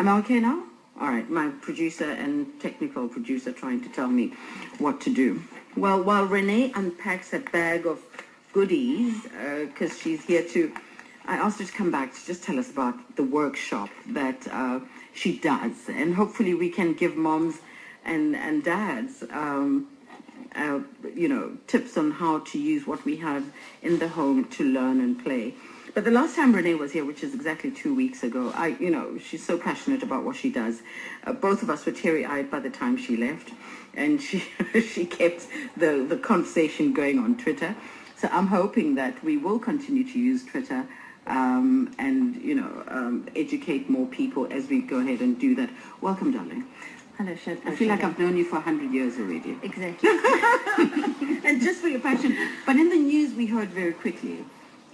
Am I okay now? All right, my producer and technical producer trying to tell me what to do. Well, while Renee unpacks a bag of goodies, because she's here to, I asked her to come back to just tell us about the workshop that she does. And hopefully we can give moms and dads, tips on how to use what we have in the home to learn and play. But the last time Renee was here, which is exactly 2 weeks ago, she's so passionate about what she does. Both of us were teary-eyed by the time she left, and she she kept the conversation going on Twitter. So I'm hoping that we will continue to use Twitter and educate more people as we go ahead and do that. Welcome, darling. Hello, Chef. I feel like I've known you for 100 years already. Exactly. And just for your passion. But in the news, we heard very quickly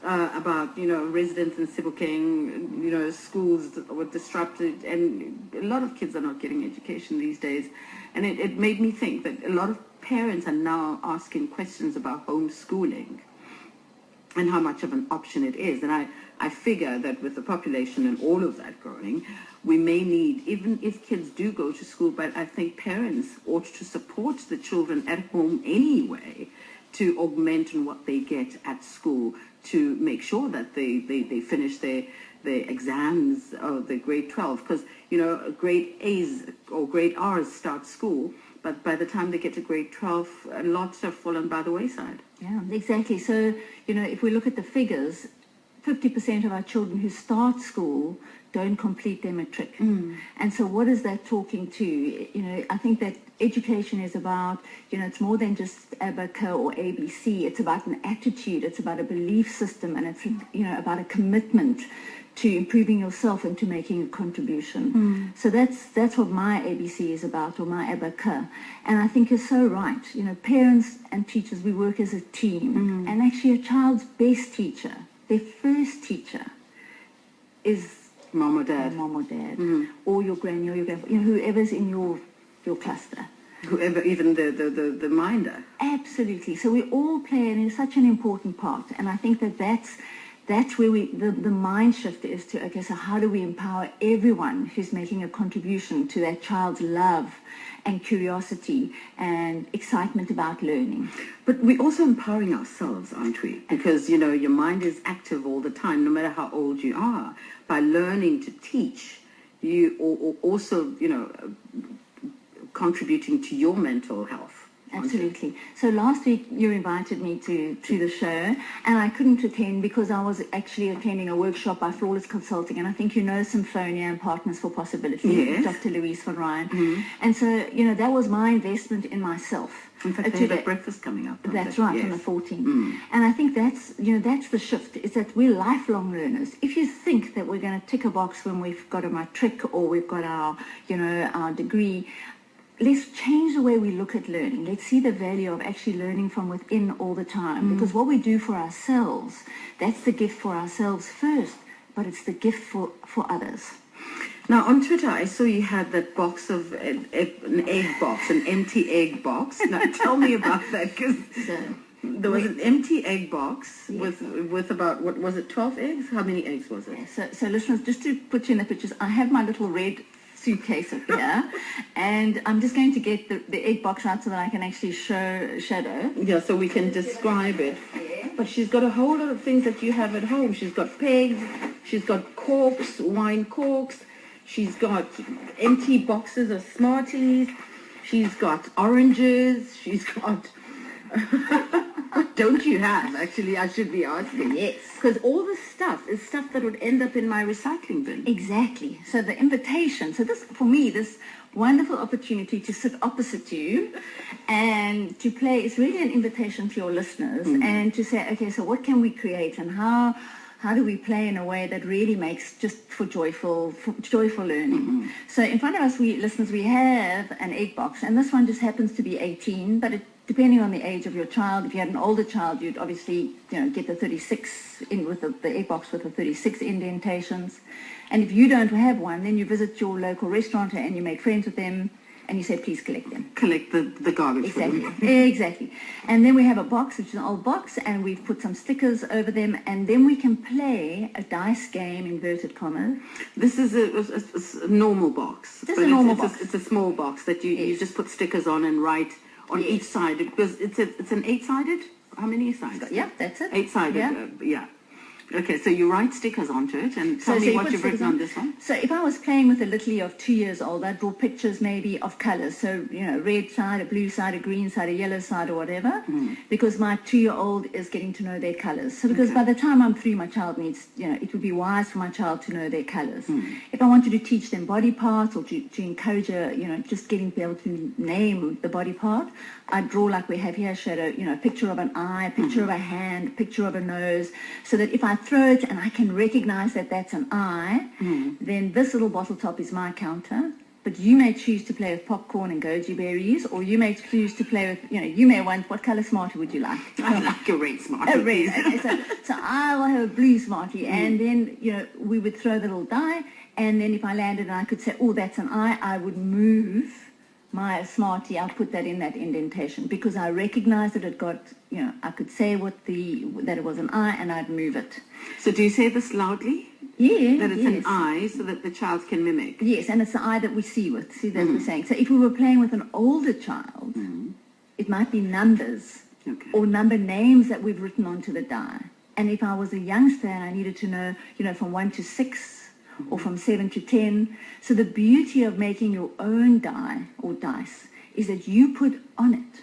about, residents in Sebokeng, schools were disrupted, and a lot of kids are not getting education these days. And it made me think that a lot of parents are now asking questions about homeschooling and how much of an option it is. And I figure that with the population and all of that growing, we may need, even if kids do go to school, but I think parents ought to support the children at home anyway to augment on what they get at school, to make sure that they finish their exams of the grade 12. Because, grade A's or grade R's start school, but by the time they get to grade 12, lots have fallen by the wayside. Yeah, exactly. So, if we look at the figures, 50% of our children who start school don't complete their matric. And so what is that talking to? I think that education is about, it's more than just ABACA or ABC. It's about an attitude. It's about a belief system. And it's, about a commitment to improving yourself and to making a contribution. So that's what my ABC is about, or my ABACA. And I think you're so right. Parents and teachers, we work as a team. And actually a child's best teacher, their first teacher, is mom or dad, or your granny or your grandpa, whoever's in your cluster. Whoever, even the minder. Absolutely. So we all play such an important part. And I think that's where the mind shift is to, okay, so how do we empower everyone who's making a contribution to that child's love and curiosity and excitement about learning? But we're also empowering ourselves, aren't we? Because, your mind is active all the time, no matter how old you are. By learning to teach, you or also, contributing to your mental health. Absolutely. So last week you invited me to the show, and I couldn't attend because I was actually attending a workshop by Flawless Consulting, and I think Symphonia and Partners for Possibility, yes. Dr. Louise van Rijn. And so, that was my investment in myself. In fact, they have a breakfast coming up. That's right, yes. On the 14th. And I think that's the shift, is that we're lifelong learners. If you think that we're going to tick a box when we've got a matric or we've got our, our degree, let's change the way we look at learning. Let's see the value of actually learning from within all the time. Because what we do for ourselves, that's the gift for ourselves first, but it's the gift for others. Now, on Twitter, I saw you had that box of an egg box, an empty egg box. Now, tell me about that, because there was an empty egg box with about, what was it, 12 eggs? How many eggs was it? Yeah, so listeners, just to put you in the pictures, I have my little red suitcase up here, and I'm just going to get the egg box out so that I can actually shadow. Yeah, so we can describe it. Yeah. But she's got a whole lot of things that you have at home. She's got pegs, she's got corks, wine corks, she's got empty boxes of Smarties, she's got oranges, she's got... What don't you have? Actually, I should be asking. Yes. Because all this stuff is stuff that would end up in my recycling bin. Exactly. So the invitation, so this, for me, this wonderful opportunity to sit opposite you and to play is really an invitation to your listeners and to say, okay, so what can we create, and how do we play in a way that really makes just for joyful learning? So in front of us, we have an egg box, and this one just happens to be 18, but depending on the age of your child, if you had an older child, you'd obviously get the 36 in with the egg box with the 36 indentations. And if you don't have one, then you visit your local restaurant and you make friends with them. and you say, please collect them. Collect the garbage. Exactly, exactly. And then we have a box, which is an old box, and we've put some stickers over them, and then we can play a dice game, inverted commas. This is a normal box. This is a normal box. It's a small box that you just put stickers on and write on each side, because it's an 8-sided. How many sides? Yeah, that's it. 8-sided. Yeah. Okay, so you write stickers onto it, and tell me what you've written on this one. So if I was playing with a littlie of 2 years old, I'd draw pictures maybe of colours. So, red side, a blue side, a green side, a yellow side, or whatever, because my 2-year-old is getting to know their colours. So because by the time I'm 3, my child needs, it would be wise for my child to know their colours. If I wanted to teach them body parts, or to encourage just getting to be able to name the body part, I'd draw like we have here, a picture of an eye, a picture of a hand, a picture of a nose, so that if I throw it and I can recognize that that's an eye, then this little bottle top is my counter. But you may choose to play with popcorn and goji berries, or you may choose to play with, you may want, what color Smartie would you like? I'd like a red Smartie. A red. Okay, so I will have a blue Smartie, and then, we would throw the little die, and then if I landed and I could say, oh, that's an eye, I would move my Smartie, I'll put that in that indentation, because I recognized that it got, I could say that it was an eye, and I'd move it. So do you say this loudly? Yeah. That it's an eye, so that the child can mimic? Yes, and it's the eye that we see with. See, that's what we're saying. So if we were playing with an older child, it might be numbers or number names that we've written onto the die. And if I was a youngster and I needed to know, from 1 to 6, or from 7 to 10. So the beauty of making your own die or dice is that you put on it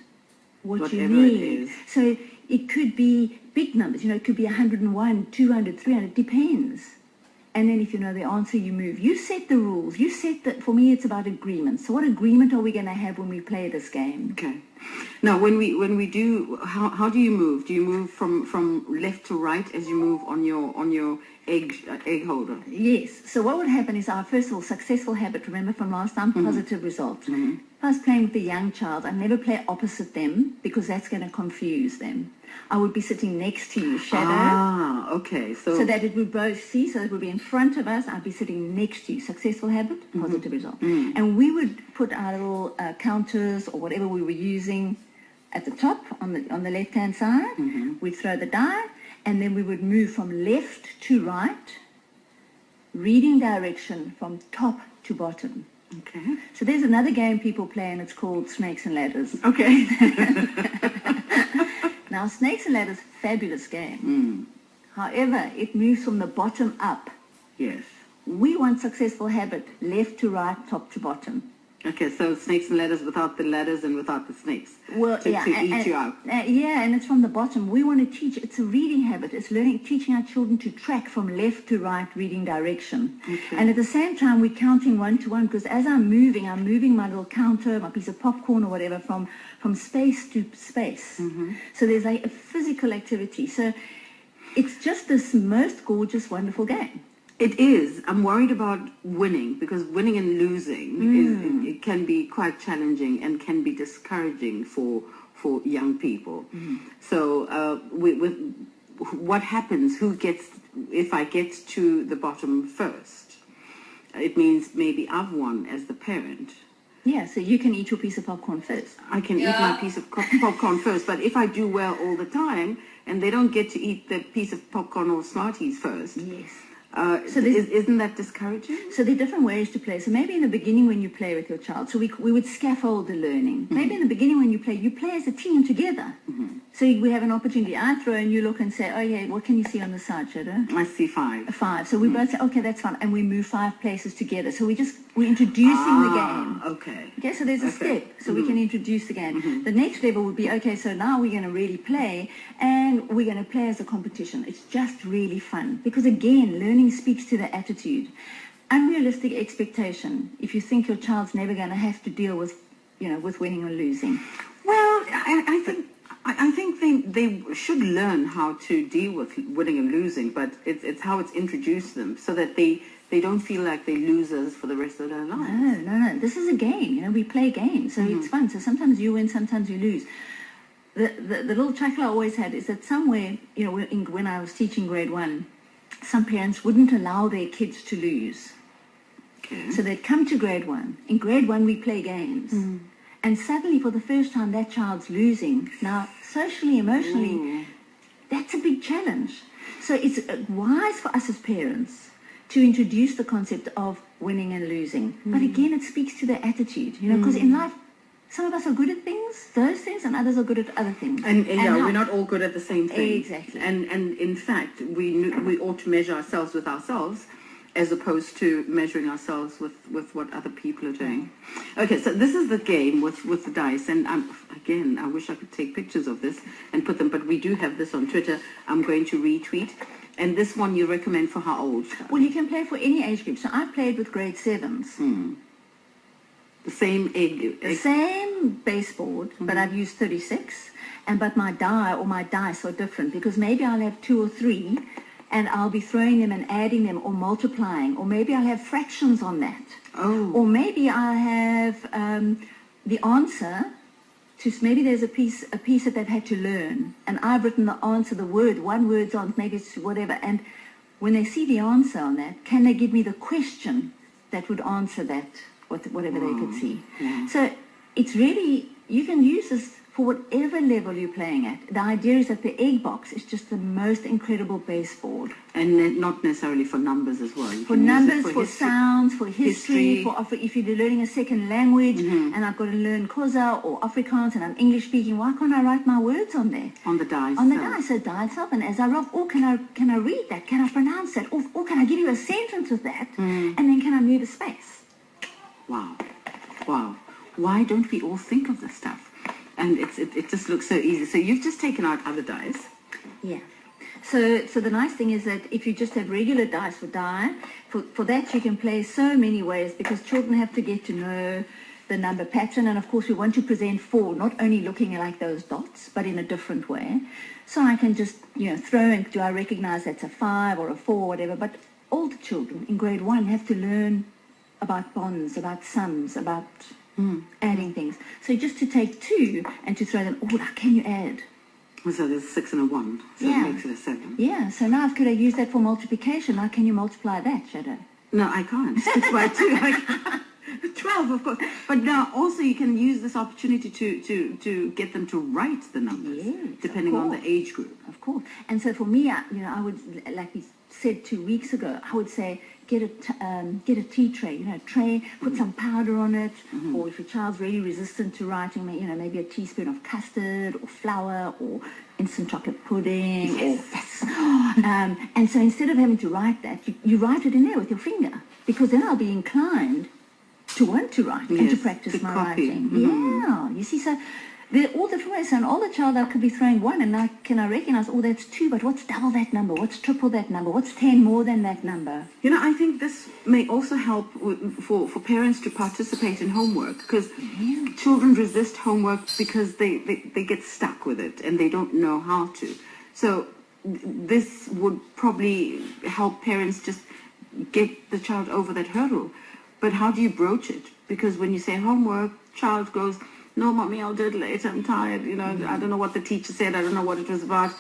whatever you need. It is. So it could be big numbers, it could be 101, 200, 300, depends. And then if you know the answer, you move. You set the rules. You set that. For me, it's about agreement. So what agreement are we going to have when we play this game? Okay. Now, when we do, how do you move? Do you move from left to right as you move on your egg holder? Yes. So what would happen is our first of all successful habit. Remember from last time, positive result. If I was playing with a young child, I never play opposite them, because that's going to confuse them. I would be sitting next to you, shadow. Ah, okay. So that it would both see, so it would be in front of us. I'd be sitting next to you. Successful habit, positive result. And we would put our little counters or whatever we were using at the top on the left-hand side. We'd throw the die, and then we would move from left to right, reading direction from top to bottom. Okay. So there's another game people play, and it's called Snakes and Ladders. Okay. Now, Snakes and Ladders, fabulous game. However, it moves from the bottom up. Yes. We want successful habit, left to right, top to bottom. Okay, so Snakes and Ladders without the ladders and without the snakes. Well, to eat you out. And it's from the bottom. We want to teach. It's a reading habit. It's teaching our children to track from left to right, reading direction. Okay. And at the same time, we're counting 1 to 1, because as I'm moving my little counter, my piece of popcorn or whatever, from space to space. So there's a physical activity. So it's just this most gorgeous, wonderful game. It is. I'm worried about winning, because winning and losing it can be quite challenging and can be discouraging for young people. So with what happens? Who gets? If I get to the bottom first, it means maybe I've won as the parent. Yeah, so you can eat your piece of popcorn first. I can eat my piece of popcorn first, but if I do well all the time and they don't get to eat the piece of popcorn or Smarties first. Yes. So isn't that discouraging? So there are different ways to play. So maybe in the beginning when you play with your child, so we would scaffold the learning. Maybe in the beginning when you play as a team together. So we have an opportunity. I throw and you look and say, oh yeah, what can you see on the side, Shadow? I see 5. A 5. So we both say, okay, that's fine. And we move 5 places together. So we're introducing the game. Okay. Okay, so there's a step. So we can introduce the game. The next level would be, okay, so now we're going to really play, and we're going to play as a competition. It's just really fun. Because again, learning speaks to the attitude. Unrealistic expectation, if you think your child's never going to have to deal with, with winning or losing. Well, I think they should learn how to deal with winning and losing, but it's how it's introduced them, so that they don't feel like they're losers for the rest of their lives. No. This is a game. We play games, so it's fun. So sometimes you win, sometimes you lose. The little chuckle I always had is that somewhere, when I was teaching grade 1, some parents wouldn't allow their kids to lose. Okay. So they'd come to grade 1. In grade 1, we play games. And suddenly, for the first time, that child's losing. Now, socially, emotionally, that's a big challenge. So it's wise for us as parents to introduce the concept of winning and losing. But again, it speaks to their attitude, because in life, some of us are good at those things, and others are good at other things. And we're not all good at the same thing. Exactly. And in fact, we ought to measure ourselves with ourselves, as opposed to measuring ourselves with what other people are doing. Okay, so this is the game with the dice, and again, I wish I could take pictures of this and put them, but we do have this on Twitter. I'm going to retweet. And this one you recommend for how old? Well, you can play for any age group. So I played with grade 7s. The same The same baseboard, but I've used 36. But my dice are different, because maybe I'll have 2 or 3, and I'll be throwing them and adding them or multiplying, or maybe I'll have fractions on that. Or maybe I'll have the answer to, maybe there's a piece that they've had to learn, and I've written the answer, one word's on, maybe it's whatever, and when they see the answer on that, can they give me the question that would answer that, whatever they could see. So it's really, you can use this for whatever level you're playing at. The idea is that the egg box is just the most incredible baseboard. And not necessarily for numbers as well. For numbers, for sounds, for history, for if you're learning a second language, and I've got to learn Xhosa or Afrikaans, and I'm English speaking, why can't I write my words on there? On the dice. On the dice, so die itself, and as I roll, can I read that? Can I pronounce that? Or can I give you a sentence with that? And then can I move a space? Wow. Why don't we all think of this stuff? And it just looks so easy. So you've just taken out other dice. Yeah. So the nice thing is that if you just have regular dice for die, for that you can play so many ways, because children have to get to know the number pattern. And of course we want to present 4, not only looking like those dots, but in a different way. So I can just, throw in, do I recognize that's a 5 or a 4 or whatever. But all the children in grade 1 have to learn about bonds, about sums, about adding things. So just to take 2 and to throw them, can you add? So there's 6 and a 1, so it makes it a 7. Yeah, so now could I use that for multiplication? Now can you multiply that, Shadow? No, I can't. 6 by 2. 12, of course. But now also you can use this opportunity to get them to write the numbers, depending on the age group. Of course. And so for me, I would, like we said 2 weeks ago, I would say, get a tea tray, tray, put some powder on it, or if your child's really resistant to writing, maybe a teaspoon of custard or flour or instant chocolate pudding. And so instead of having to write that, you write it in there with your finger, because then I'll be inclined to want to write and to practice my writing. Yeah, you see, so they're all different ways. So an older child, I could be throwing 1, and now can I recognize, that's 2, but what's double that number? What's triple that number? What's 10 more than that number? I think this may also help for parents to participate in homework, because children resist homework because they get stuck with it and they don't know how to. So this would probably help parents just get the child over that hurdle. But how do you broach it? Because when you say homework, child goes, no, Mommy, I'll do it later. I'm tired. I don't know what the teacher said. I don't know what it was about.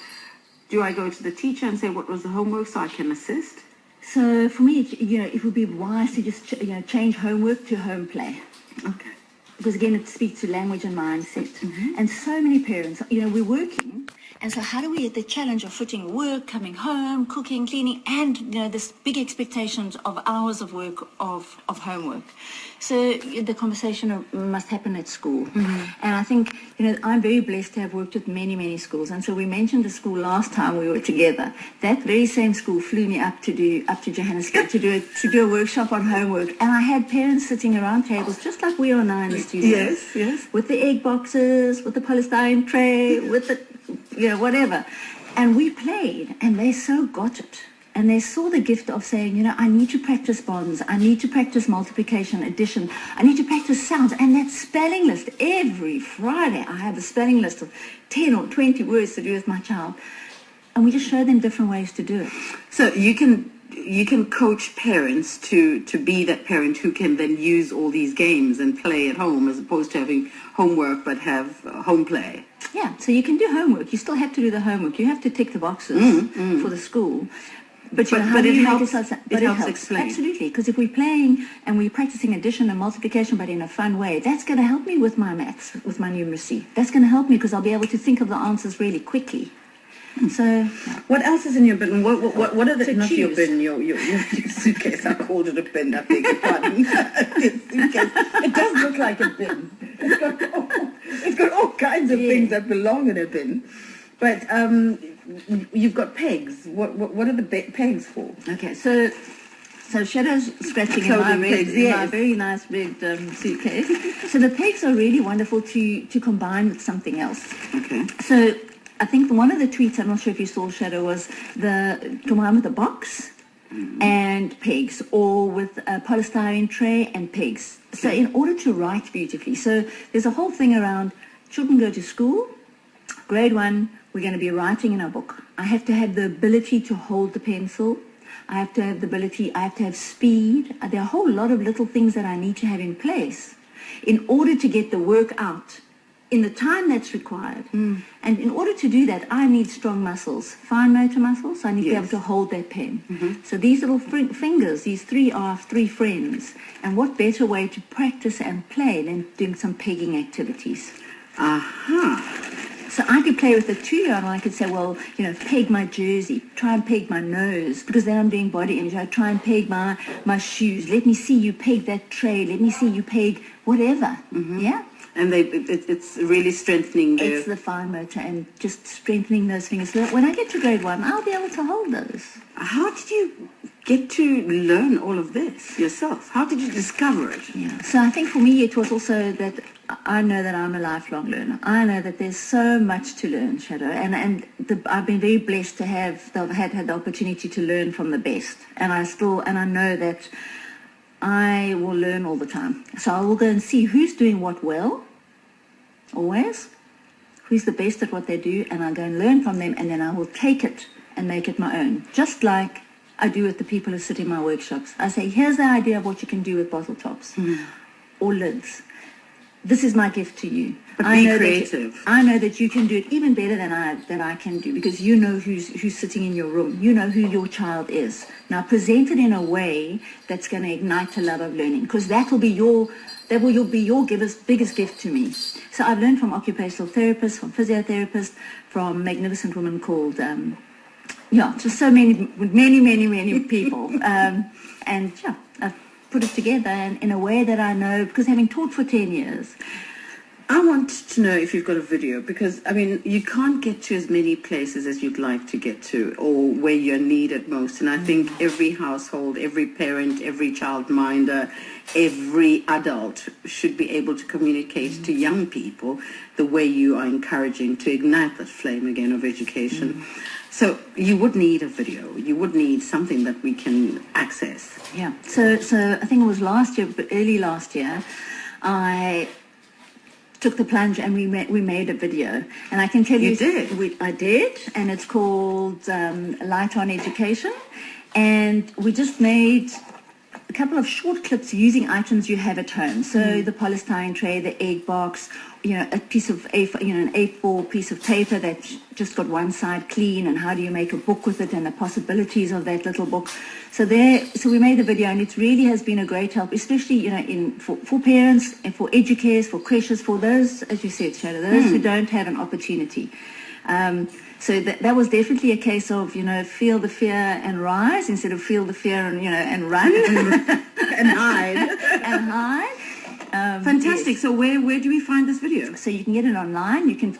Do I go to the teacher and say what was the homework so I can assist? So for me, it would be wise to just, change homework to home play. Okay. Because again, it speaks to language and mindset. And so many parents, we're working. And so how do we get the challenge of footing work, coming home, cooking, cleaning, and, this big expectations of hours of work, of homework. So the conversation must happen at school. And I think, I'm very blessed to have worked with many, many schools. And so we mentioned the school last time we were together. That very same school flew me up to Johannesburg to do a workshop on homework. And I had parents sitting around tables just like we are now in the studio. Yes. With the egg boxes, with the polystyrene tray, with the whatever. And we played, and they so got it. And they saw the gift of saying, I need to practice bonds. I need to practice multiplication, addition. I need to practice sounds. And that spelling list, every Friday, I have a spelling list of 10 or 20 words to do with my child. And we just show them different ways to do it. So you can coach parents to be that parent who can then use all these games and play at home, as opposed to having homework but have home play. Yeah, so you can do homework. You still have to do the homework. You have to tick the boxes for the school. But you know, how but do it you helps, make it helps explain. Absolutely, because if we're playing and we're practicing addition and multiplication, but in a fun way, that's going to help me with my maths, with my numeracy. That's going to help me because I'll be able to think of the answers really quickly. So, what else is in your bin? What are the So not your choose. bin? Your suitcase. I called it a bin. I beg your pardon. Suitcase. It does look like a bin. It's got all kinds of things that belong in a bin. But you've got pegs. What are the pegs for? okay, so Shadow's scratching in my, red, pegs, yes. my very nice red suitcase. So the pegs are really wonderful to combine with something else. Okay. So I think one of the tweets, I'm not sure if you saw, Shadow, was the combine with a box and pegs, or with a polystyrene tray and pegs. So in order to write beautifully, so there's a whole thing around children go to school, grade 1, we're going to be writing in our book. I have to have the ability to hold the pencil. I have to have the ability, I have to have speed. There are a whole lot of little things that I need to have in place in order to get the work out in the time that's required. And in order to do that, I need strong muscles, fine motor muscles. I need to be able to hold that pen. So these little fingers, these three are 3 friends. And what better way to practice and play than doing some pegging activities? So I could play with a 2-year-old and I could say, well, you know, peg my jersey, try and peg my nose, because then I'm doing body image. I try and peg my shoes. Let me see you peg that tray. Let me see you peg whatever. Yeah? And it's really strengthening It's the fine motor and just strengthening those fingers. So that when I get to grade 1, I'll be able to hold those. How did you get to learn all of this yourself? How did you discover it? Yeah. So I think for me it was also that I know that I'm a lifelong learner. I know that there's so much to learn, Shadow, and I've been very blessed to have had the opportunity to learn from the best, and I know that I will learn all the time. So I will go and see who's doing what well, always, who's the best at what they do, and I'll go and learn from them, and then I will take it and make it my own, just like I do with the people who sit in my workshops. I say, here's the idea of what you can do with bottle tops or lids. This is my gift to you. But be creative. I know that you can do it even better than I can do, because you know who's sitting in your room. You know who your child is. Now present it in a way that's going to ignite a love of learning, because that will be your biggest gift to me. So I've learned from occupational therapists, from physiotherapists, from magnificent women called just so many people, and I've put it together in a way that I know, because having taught for 10 years. I want to know if you've got a video, because, I mean, you can't get to as many places as you'd like to get to, or where you're needed most. And I think every household, every parent, every childminder, every adult should be able to communicate to young people the way you are encouraging to ignite that flame again of education. So you would need a video. You would need something that we can access. Yeah. So I think it was early last year, I took the plunge and we made a video. And I can tell you... I did, and it's called Lighton Education. And we just made a couple of short clips using items you have at home. So the polystyrene tray, the egg box, a piece of an A4 piece of paper that just got one side clean, and how do you make a book with it, and the possibilities of that little book. So we made the video, and it really has been a great help, especially for parents and for educators, for creches, for those, as you said, Shadow, those who don't have an opportunity. So that was definitely a case of, feel the fear and rise, instead of feel the fear and run and hide. And hide. Fantastic. Yes. So where do we find this video? So you can get it online. You can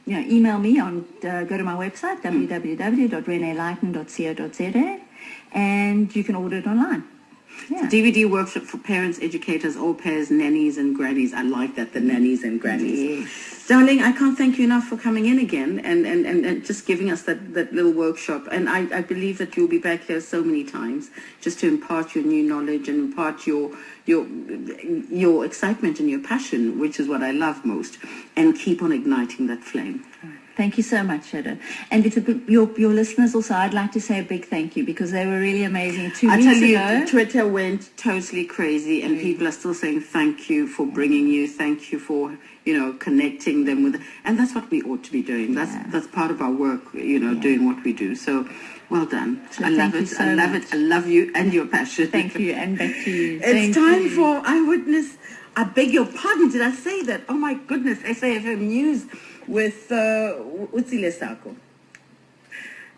email me on, go to my website, www.reneelighton.co.za, and you can order it online. Yeah. DVD workshop for parents, educators, au pairs, nannies and grannies. I like that, the nannies and grannies. Yes. Darling, I can't thank you enough for coming in again and just giving us that little workshop. And I believe that you'll be back here so many times just to impart your new knowledge and impart your excitement and your passion, which is what I love most, and keep on igniting that flame. Thank you so much, Shadow. And your listeners also, I'd like to say a big thank you, because they were really amazing. 2 weeks ago, Twitter went totally crazy, and people are still saying thank you for bringing you, thank you for connecting them with, and that's what we ought to be doing. That's part of our work, doing what we do. So Well done. So I love thank you it. so I love much. it. I love you and your passion. Thank you, and back to you. It's time for Eyewitness. I beg your pardon. Did I say that? Oh my goodness. SAFM News with Utsile Sako.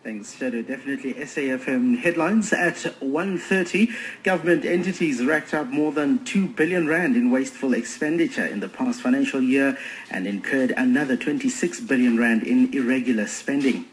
Thanks, Shadow. Definitely SAFM headlines at 1:30. Government entities racked up more than 2 billion rand in wasteful expenditure in the past financial year and incurred another 26 billion rand in irregular spending.